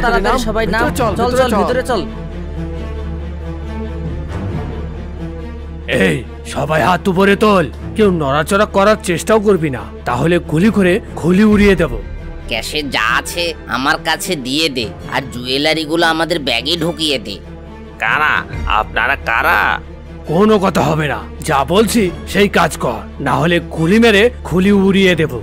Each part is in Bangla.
তাড়াতাড়ি সবাই নাম, চল চল ভিতরে চল। এই সবাই হাত উপরে তোল, কেউ নড়াচড়া করার চেষ্টাও করবি না, তাহলে গুলি করে খুলি উড়িয়ে দেব। ক্যাশে যা আছে আমার কাছে দিয়ে দে, আর জুয়েলারি গুলো আমাদের ব্যাগে ঢুকিয়ে দে। কারা আপনারা? কারা? কোনো কথা হবে না, যা বলছি সেই কাজ কর, না হলে গুলি মেরে খুলি উড়িয়ে দেব।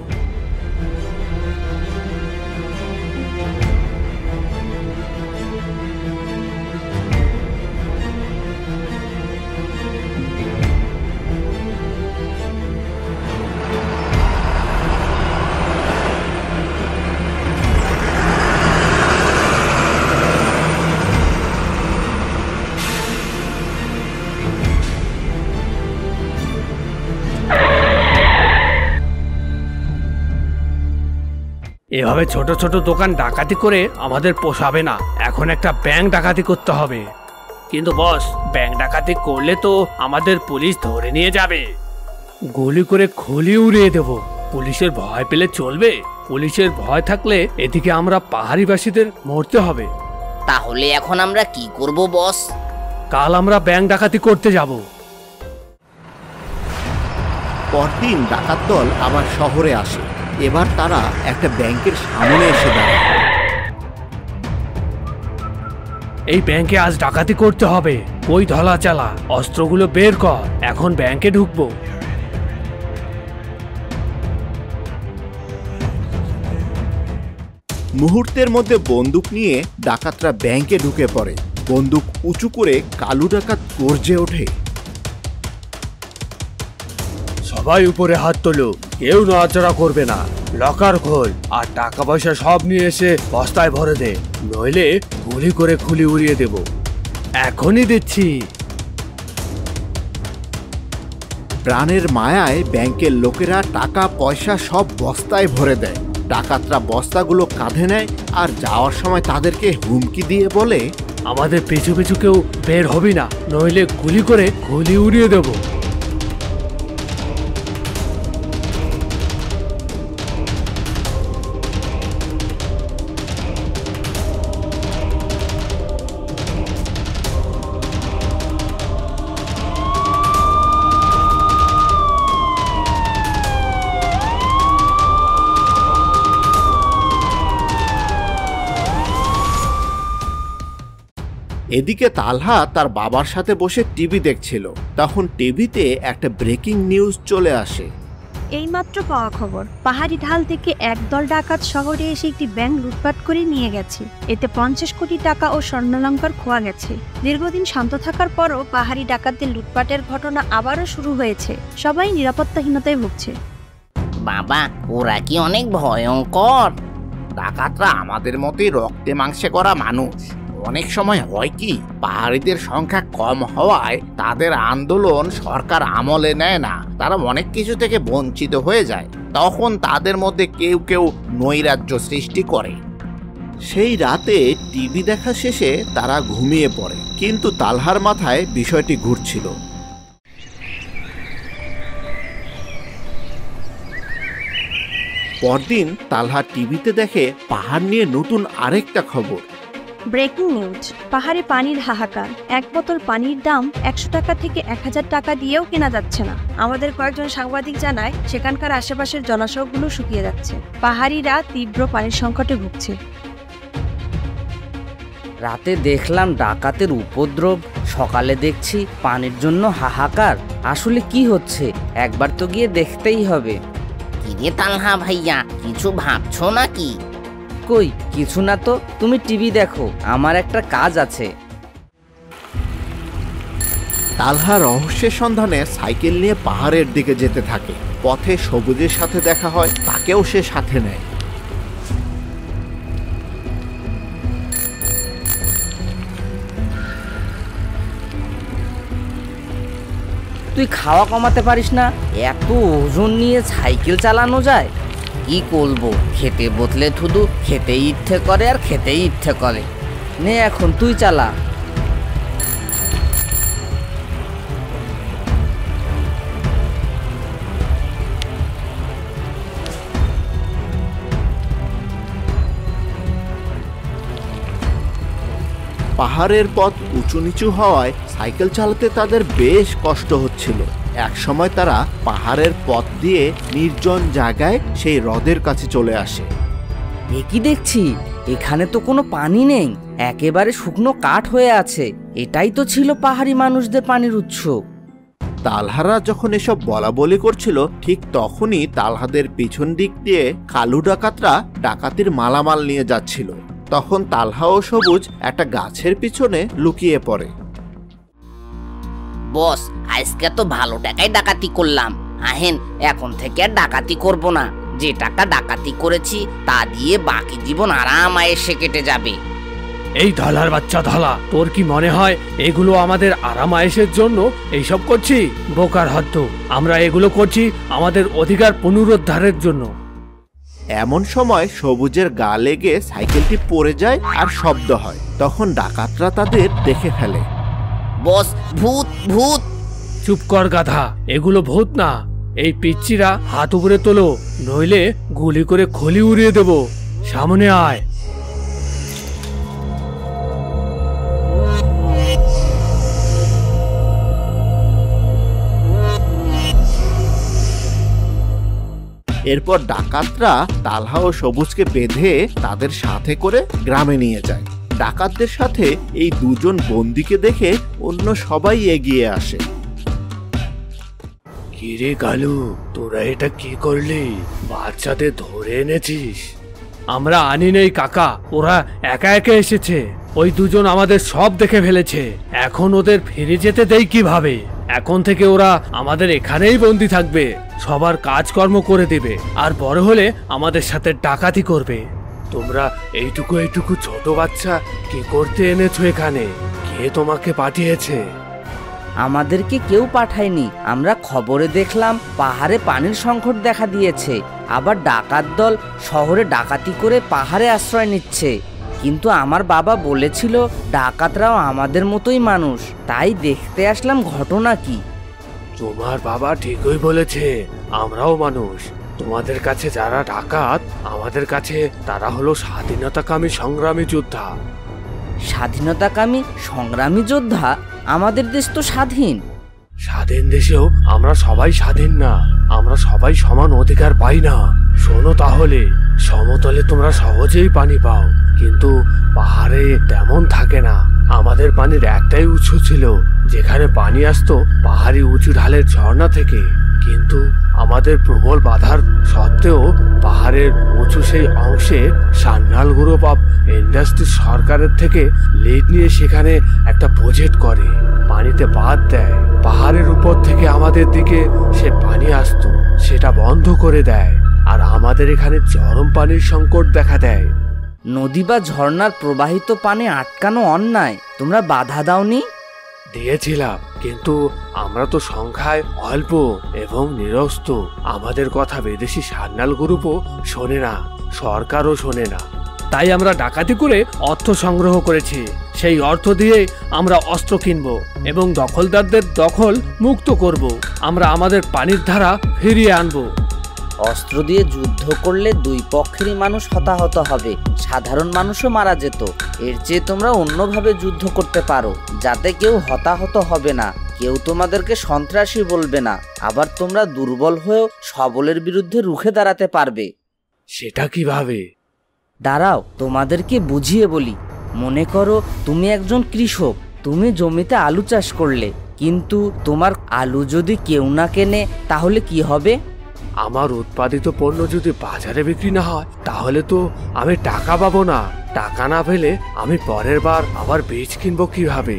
এভাবে ছোট ছোট দোকান ডাকাতি করে আমাদের পোষাবে না, এখন একটা ব্যাংক ডাকাতি করতে হবে। কিন্তু বস, ব্যাংক ডাকাতি করলে তো আমাদের পুলিশ ধরে নিয়ে যাবে। গুলি করে খুলি উড়িয়ে দেব, পুলিশের ভয় পেলে চলবে? পুলিশের ভয় থাকলে এদিকে আমরা পাহাড়িবাসীদের মরতে হবে। তাহলে এখন আমরা কি করব বস? কাল আমরা ব্যাংক ডাকাতি করতে যাব। পরদিন ডাকাত দল আবার শহরে আসে। এবার তারা একটা ব্যাংকের সামনে এসে দাঁড়ায়। এই ব্যাংকে আজ ডাকাতি করতে হবে। ওই ধলা চালা, অস্ত্রগুলো বের কর, এখন ব্যাংকে ঢুকবো। মুহূর্তের মধ্যে বন্দুক নিয়ে ডাকাতরা ব্যাংকে ঢুকে পড়ে। বন্দুক উঁচু করে কালু ডাকাত গর্জে ওঠে। সবাই উপরে হাত তোলো, কেউ নড়াচড়া করবে না। লকার খোল আর টাকা পয়সা সব নিয়ে এসে বস্তায় ভরে দে, নইলে গুলি করে খুলি উড়িয়ে দেব। এখনই দিচ্ছি। প্রাণের মায়ায় ব্যাংকের লোকেরা টাকা পয়সা সব বস্তায় ভরে দেয়। ডাকাতরা বস্তাগুলো কাঁধে নেয় আর যাওয়ার সময় তাদেরকে হুমকি দিয়ে বলে, আমাদের পিছু পিছু কেউ বের হবি না, নইলে গুলি করে খুলি উড়িয়ে দেব। এদিকে তালহা তার বাবার সাথে বসে টিভি দেখছিল। তখন টিভিতে একটা ব্রেকিং নিউজ চলে আসে। এইমাত্র পাওয়া খবর, পাহাড়ি ঢাল থেকে একদল ডাকাত শহরে এসে একটি ব্যাংক লুটপাট করে নিয়ে গেছে। এতে 50 কোটি টাকা ও স্বর্ণালঙ্কার খোয়া গেছে। দীর্ঘদিন শান্ত থাকার পরও পাহাড়ি ডাকাতদের লুটপাটের ঘটনা আবারও শুরু হয়েছে। সবাই নিরাপত্তাহীনতায় ভুগছে। বাবা, ওরা কি অনেক ভয়ঙ্কর? ডাকাতরা আমাদের মতোই রক্তে মাংসে করা মানুষ। অনেক সময় হয় কি, পাহাড়িদের সংখ্যা কম হওয়ায় তাদের আন্দোলন সরকার আমলে নেয় না, তারা অনেক কিছু থেকে বঞ্চিত হয়ে যায়। তখন তাদের মধ্যে কেউ কেউ নৈরাজ্য সৃষ্টি করে। সেই রাতে টিভি দেখা শেষে তারা ঘুমিয়ে পড়ে, কিন্তু তালহার মাথায় বিষয়টি ঘুরছিল। পরদিন তালহা টিভিতে দেখে পাহাড় নিয়ে নতুন আরেকটা খবর। ব্রেকিং নিউজ, পাহাড়ে পানির হাহাকার। এক বোতল পানির দাম 100 টাকা থেকে 1000 টাকা দিয়েও কেনা যাচ্ছে না। আমাদের কয়েকজন সাংবাদিক জানায় সেখানকার আশেপাশের জলাশয়গুলো শুকিয়ে যাচ্ছে। পাহাড়িরা তীব্র পানির সংকটে ভুগছে। রাতে দেখলাম ডাকাতের উপদ্রব, সকালে দেখছি পানির জন্য হাহাকার। আসলে কি হচ্ছে, একবার তো গিয়ে দেখতেই হবে। কিরে তালহা ভাইয়া, কিছু ভাবছো নাকি? কই কিছু না তো, তুমি টিভি দেখো, আমার একটা কাজ আছে। তালহা রহস্যের সন্ধানে সাইকেল নিয়ে পাহাড়ের দিকে যেতে থাকে। পথে সবুজের সাথে দেখা হয়, তাকেও সে সাথে নেয়। তুই খাওয়া কমাতে পারিস না? এত ওজন নিয়ে সাইকেল চালানো যায়? কি করবো, খেতে বদলে শুধু খেতেই ইচ্ছে করে আর খেতেই ইচ্ছে করে। নে এখন তুই চালা। পাহাড়ের পথ উঁচু নিচু হওয়ায় সাইকেল চালাতে তাদের বেশ কষ্ট হচ্ছিল। একসময় তারা পাহাড়ের পথ দিয়ে নির্জন জায়গায় সেই হ্রদের কাছে চলে আসে। এ কি দেখছি, এখানে তো কোনো পানি নেই, একেবারে শুকনো কাঠ হয়ে আছে। এটাই তো ছিল পাহাড়ি মানুষদের পানির উৎস। তালহারা যখন এসব বলা বলি করছিল, ঠিক তখনই তালহাদের পিছন দিক দিয়ে কালু ডাকাতরা ডাকাতির মালামাল নিয়ে যাচ্ছিল। তখন তালহা ও সবুজ একটা গাছের পিছনে লুকিয়ে পড়ে। বস, আজকে তো ভালো টাকায় ডাকাতি করলাম। আহেন, এখন থেকে আর ডাকাতি করব না। যে টাকা ডাকাতি করেছি তা দিয়ে বাকি জীবন আরাম আয়েসে কেটে যাবে। এই ধালার বাচ্চা ধালা, তোর কি মনে হয় এগুলো আমাদের আরাম আয়েশের জন্য এইসব করছি? বোকার হদ্দ, আমরা এগুলো করছি আমাদের অধিকার পুনরুদ্ধারের জন্য। এমন সময় সবুজের গা লেগে সাইকেলটি পড়ে যায় আর শব্দ হয়। তখন ডাকাতরা তাদের দেখে ফেলে। বস, ভূত ভূত! চুপ কর গাধা, এগুলো ভূত না। এই পিচ্চিরা হাত উপরে তোলো, নইলে গুলি করে খলি উড়িয়ে দেব। সামনে আয়। এরপর ডাকাতরা তালহা ও সবুজকে বেঁধে তাদের সাথে করে গ্রামে নিয়ে যায়। ডাকাতদের সাথে এই দুজন বন্দীকে দেখে অন্য সবাই এগিয়ে আসে। কিরে কালু, তোরা এটা কি করলি? বাচ্চাদের ধরে এনেছিস? আমরা আনি নেই কাকা, ওরা একা একা এসেছে। ওই দুজন আমাদের সব দেখে ফেলেছে। এখন ওদের ফিরে যেতে দেই কিভাবে? এখন থেকে ওরা আমাদের এখানেই বন্দি থাকবে, সবার কাজকর্ম করে দেবে, আর বড় হলে আমাদের সাথে ডাকাতি করবে। তোমরা এইটুকু ছোট বাচ্চা কি করতে এনেছো এখানে? কে তোমাকে পাঠিয়েছে? আমাদেরকে কেউ পাঠায়নি। আমরা খবরে দেখলাম পাহাড়ে পানির সংকট দেখা দিয়েছে, আবার ডাকাত দল শহরে ডাকাতি করে পাহাড়ে আশ্রয় নিচ্ছে। কিন্তু আমার বাবা বলেছিল ডাকাতরাও আমাদের মতোই মানুষ, তাই দেখতে আসলাম ঘটনা কি। তোমার বাবা ঠিকই বলেছে, আমরাও মানুষ। তোমাদের কাছে যারা ডাকাত, আমাদের কাছে তারা হলো স্বাধীনতাকামী সংগ্রামী যোদ্ধা। স্বাধীনতাকামী সংগ্রামী যোদ্ধা? আমাদের দেশ তো স্বাধীন। স্বাধীন দেশেও আমরা সবাই স্বাধীন না, আমরা সবাই সমান অধিকার পাই না। শোনো তাহলে, সমতলে তোমরা সহজেই পানি পাও, কিন্তু পাহাড়ে তেমন থাকে না। আমাদের পানির একটাই উৎস ছিল, যেখানে পানি আসতো পাহাড়ি উঁচু ঢালের ঝর্ণা থেকে। কিন্তু আমাদের প্রবল বাধার সত্ত্বেও পাহাড়ের উঁচু সেই অংশে সান্যাল গ্রুপ অফ ইন্ডাস্ট্রি সরকারের থেকে লিড নিয়ে সেখানে একটা প্রজেক্ট করে, পানিতে বাঁধ দেয়। পাহাড়ের উপর থেকে আমাদের দিকে সে পানি আসতো, সেটা বন্ধ করে দেয়, আর আমাদের এখানে চরম পানির সংকট দেখা দেয়। নদী বা ঝর্ণার প্রবাহিত পানি আটকানো অন্যায়, তোমরা বাধা দাওনি? দিয়েছিলাম, কিন্তু আমরা তো সংখ্যায় অল্প এবং নিরস্ত। আমাদের কথা বিদেশি সান্যাল গ্রুপও শোনে না, সরকারও শোনে না। তাই আমরা ডাকাতি করে অর্থ সংগ্রহ করেছি। সেই অর্থ দিয়ে আমরা অস্ত্র কিনব এবং দখলদারদের দখল মুক্ত করব। আমরা আমাদের পানির ধারা ফিরিয়ে আনব। অস্ত্র দিয়ে যুদ্ধ করলে দুই পক্ষেরই মানুষ হতাহত হবে, সাধারণ মানুষও মারা যেত। এর চেয়ে তোমরা অন্যভাবে যুদ্ধ করতে পারো, যাতে কেউ হতাহত হবে না, কেউ তোমাদেরকে সন্ত্রাসী বলবে না, আবার তোমরা দুর্বল হয়েও সবলের বিরুদ্ধে রুখে দাঁড়াতে পারবে। সেটা কিভাবে? দাঁড়াও, তোমাদেরকে বুঝিয়ে বলি। মনে করো তুমি একজন কৃষক, তুমি জমিতে আলু চাষ করলে, কিন্তু তোমার আলু যদি কেউ না কেনে, তাহলে কি হবে? আমার উৎপাদিত পণ্য যদি বাজারে বিক্রি না হয়, তাহলে তো আমি টাকা পাবো না। টাকা না পেলে আমি পরের বার আবার বীজ কিনবো কিভাবে?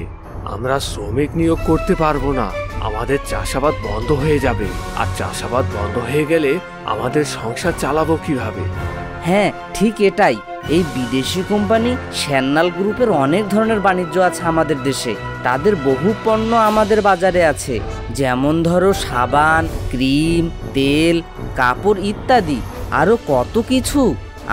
আমরা শ্রমিক নিয়োগ করতে পারবো না, আমাদের চাষাবাদ বন্ধ হয়ে যাবে, আর চাষাবাদ বন্ধ হয়ে গেলে আমাদের সংসার চালাবো কিভাবে? হ্যাঁ, ঠিক এটাই। এই বিদেশি কোম্পানি সান্যাল গ্রুপের অনেক ধরনের বাণিজ্য আছে আমাদের দেশে। তাদের বহু পণ্য আমাদের বাজারে আছে, যেমন ধরো সাবান, ক্রিম, তেল, কাপড় ইত্যাদি, আরও কত কিছু।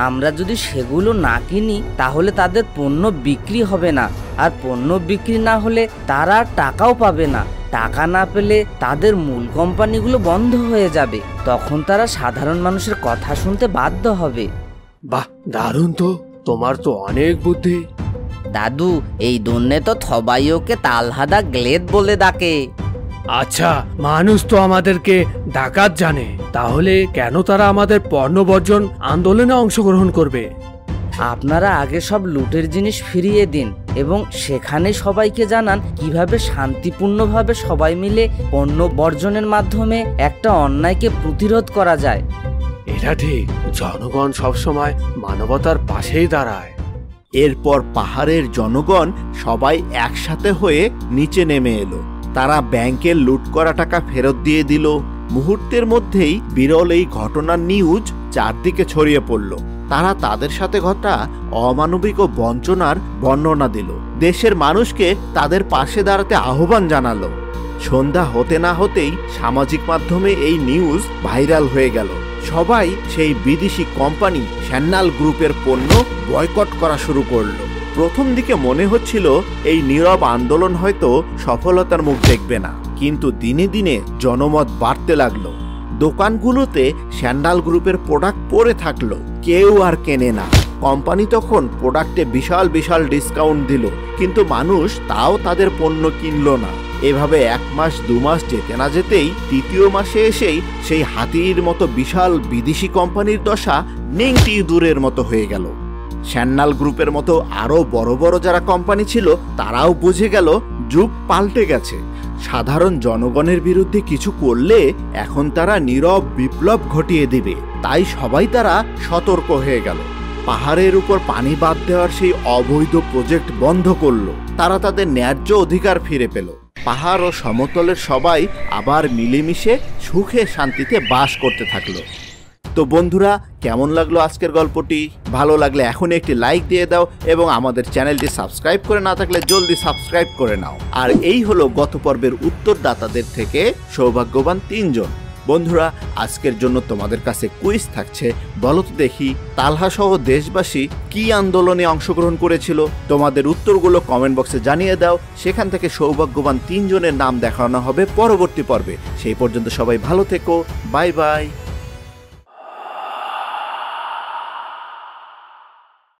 আমরা যদি সেগুলো না কিনি, তাহলে তাদের পণ্য বিক্রি হবে না, আর পণ্য বিক্রি না হলে তারা আর টাকাও পাবে না। টাকা না পেলে তাদের মূল কোম্পানিগুলো বন্ধ হয়ে যাবে, তখন তারা সাধারণ মানুষের কথা শুনতে বাধ্য হবে। বাহ, দারুণ তো, তোমার তো অনেক বুদ্ধি। দাদু, এই দন্যে তো সবাই ওকে তালহাদা গ্লেদ বলে ডাকে। আচ্ছা, মানুষ তো আমাদেরকে ডাকাত জানে, তাহলে কেন তারা আমাদের পণ্য বর্জন আন্দোলনে অংশগ্রহণ করবে? আপনারা আগে সব লুটের জিনিস ফিরিয়ে দিন এবং সেখানে সবাইকে জানান কিভাবে শান্তিপূর্ণভাবে সবাই মিলে পণ্য বর্জনের মাধ্যমে একটা অন্যায়কে প্রতিরোধ করা যায়। এটা ঠিক, জনগণ সবসময় মানবতার পাশেই দাঁড়ায়। এরপর পাহাড়ের জনগণ সবাই একসাথে হয়ে নিচে নেমে এলো। তারা ব্যাংকের লুট করা টাকা ফেরত দিয়ে দিল। মুহূর্তের মধ্যেই বিরল এই ঘটনার নিউজ চারদিকে ছড়িয়ে পড়ল। তারা তাদের সাথে ঘটা অমানবিক ও বঞ্চনার বর্ণনা দিল। দেশের মানুষকে তাদের পাশে দাঁড়াতে আহ্বান জানালো। সন্ধ্যা হতে না হতেই সামাজিক মাধ্যমে এই নিউজ ভাইরাল হয়ে গেল। সবাই সেই বিদেশি কোম্পানি স্যান্নাল গ্রুপের পণ্য বয়কট করা শুরু করলো। প্রথম দিকে মনে হচ্ছিল এই নীরব আন্দোলন হয়তো সফলতার মুখ দেখবে না, কিন্তু দিনে দিনে জনমত বাড়তে লাগলো। দোকানগুলোতে স্যান্ডাল গ্রুপের প্রোডাক্ট পড়ে থাকলো, কেউ আর কেনে না। কোম্পানি তখন প্রোডাক্টে বিশাল বিশাল ডিসকাউন্ট দিল, কিন্তু মানুষ তাও তাদের পণ্য কিনলো না। এভাবে 1 মাস 2 মাস যেতে না যেতেই তৃতীয় মাসে এসেই সেই হাতির মতো বিশাল বিদেশি কোম্পানির দশা নিংটি দূরের মতো হয়ে গেল। স্যান্নাল গ্রুপের মতো আরো বড় বড় যারা কোম্পানি ছিল তারাও বুঝে গেল যুগ পাল্টে গেছে। সাধারণ জনগণের বিরুদ্ধে কিছু করলে এখন তারা নীরব বিপ্লব ঘটিয়ে দিবে। তাই সবাই তারা সতর্ক হয়ে গেল। পাহাড়ের উপর পানি বাঁধ দেওয়ার সেই অবৈধ প্রজেক্ট বন্ধ করলো। তারা তাদের ন্যায্য অধিকার ফিরে পেল। পাহাড় ও সমতলের সবাই আবার মিলেমিশে সুখে শান্তিতে বাস করতে থাকলো। তো বন্ধুরা, কেমন লাগলো আজকের গল্পটি? ভালো লাগলে এখন একটি লাইক দিয়ে দাও এবং আমাদের চ্যানেলটি সাবস্ক্রাইব করে না থাকলে জলদি সাবস্ক্রাইব করে নাও। আর এই হলো গত পর্বের উত্তরদাতাদের থেকে সৌভাগ্যবান 3 জন। বন্ধুরা, আজকের জন্য তোমাদের কাছে কুইজ থাকছে। বলো তো দেখি, তালহা সহ দেশবাসী কি আন্দোলনে অংশগ্রহণ করেছিল? তোমাদের উত্তরগুলো কমেন্ট বক্সে জানিয়ে দাও। সেখান থেকে সৌভাগ্যবান 3 জনের নাম দেখানো হবে পরবর্তী পর্বে। সেই পর্যন্ত সবাই ভালো থেকো। Bye bye.